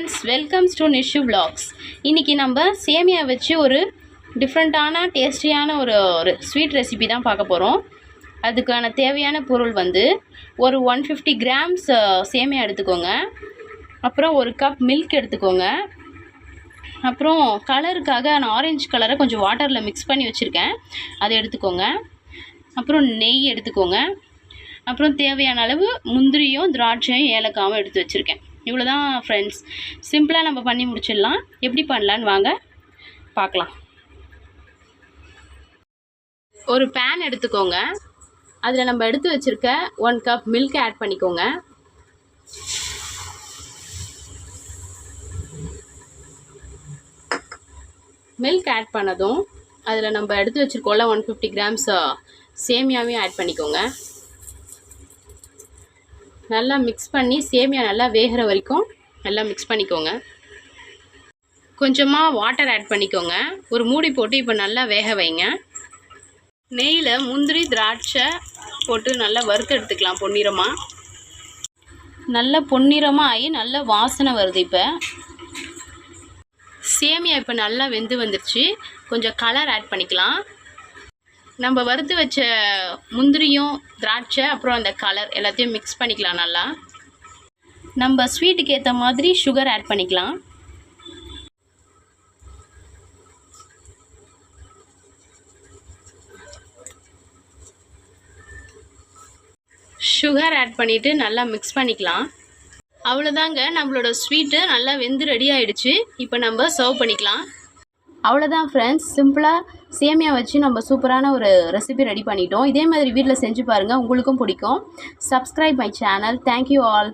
Friends, welcomes to Nishu vlogs. இன்றைக்கி நம்ம சேமியா வச்சு ஒரு டிஃப்ரெண்ட்டான டேஸ்டியான ஒரு ஸ்வீட் ரெசிபி தான் பார்க்க போகிறோம். அதுக்கான தேவையான பொருள் வந்து ஒரு 150 கிராம்ஸ் சேமியா எடுத்துக்கோங்க. அப்புறம் ஒரு கப் மில்க் எடுத்துக்கோங்க. அப்புறம் கலருக்காக நான் ஆரஞ்சு கலரை கொஞ்சம் வாட்டரில் மிக்ஸ் பண்ணி வச்சுருக்கேன், அதை எடுத்துக்கோங்க. அப்புறம் நெய் எடுத்துக்கோங்க. அப்புறம் தேவையான அளவு முந்திரியும் திராட்சையும் ஏலக்காவும் எடுத்து வச்சுருக்கேன். இவ்வளோ தான் ஃப்ரெண்ட்ஸ். சிம்பிளாக நம்ம பண்ணி முடிச்சிடலாம். எப்படி பண்ணலான்னு வாங்க பார்க்கலாம். ஒரு பேன் எடுத்துக்கோங்க. அதில் நம்ம எடுத்து வச்சுருக்க 1 கப் மில்க் ஆட் பண்ணிக்கோங்க. மில்க் ஆட் பண்ணதும் அதில் நம்ம எடுத்து வச்சுருக்கோம்ல 150 கிராம்ஸ் சேமியாவையும் ஆட் பண்ணிக்கோங்க. நல்லா மிக்ஸ் பண்ணி சேமியா நல்லா வேகிற வரைக்கும் நல்லா மிக்ஸ் பண்ணிக்கோங்க. கொஞ்சமாக வாட்டர் ஆட் பண்ணிக்கோங்க. ஒரு மூடி போட்டு இப்போ நல்லா வேக வைங்க. நெய்யில் முந்திரி திராட்சை போட்டு நல்லா வறுத்து எடுத்துக்கலாம். பொன்னிறமாக நல்லா பொன்னிறமாக ஆகி நல்ல வாசனை வருது. இப்போ சேமியா இப்போ நல்லா வெந்து வந்துருச்சு. கொஞ்சம் கலர் ஆட் பண்ணிக்கலாம். நம்ம வறுத்து வச்ச முந்திரியும் திராட்சை அப்புறம் அந்த கலர் எல்லாத்தையும் மிக்ஸ் பண்ணிக்கலாம். நல்லா நம்ம ஸ்வீட்டுக்கு ஏற்ற மாதிரி சுகர் ஆட் பண்ணிக்கலாம். சுகர் ஆட் பண்ணிவிட்டு நல்லா மிக்ஸ் பண்ணிக்கலாம். அவ்வளோதாங்க, நம்மளோட ஸ்வீட்டு நல்லா வெந்து ரெடி ஆகிடுச்சு. இப்போ நம்ம சர்வ் பண்ணிக்கலாம். அவ்வளோதான் ஃப்ரெண்ட்ஸ், சிம்பிளாக சேமியா வச்சு நம்ம சூப்பரான ஒரு ரெசிபி ரெடி பண்ணிட்டோம். இதே மாதிரி வீட்டில் செஞ்சு பாருங்கள், உங்களுக்கும் பிடிக்கும். Subscribe my channel. Thank you all.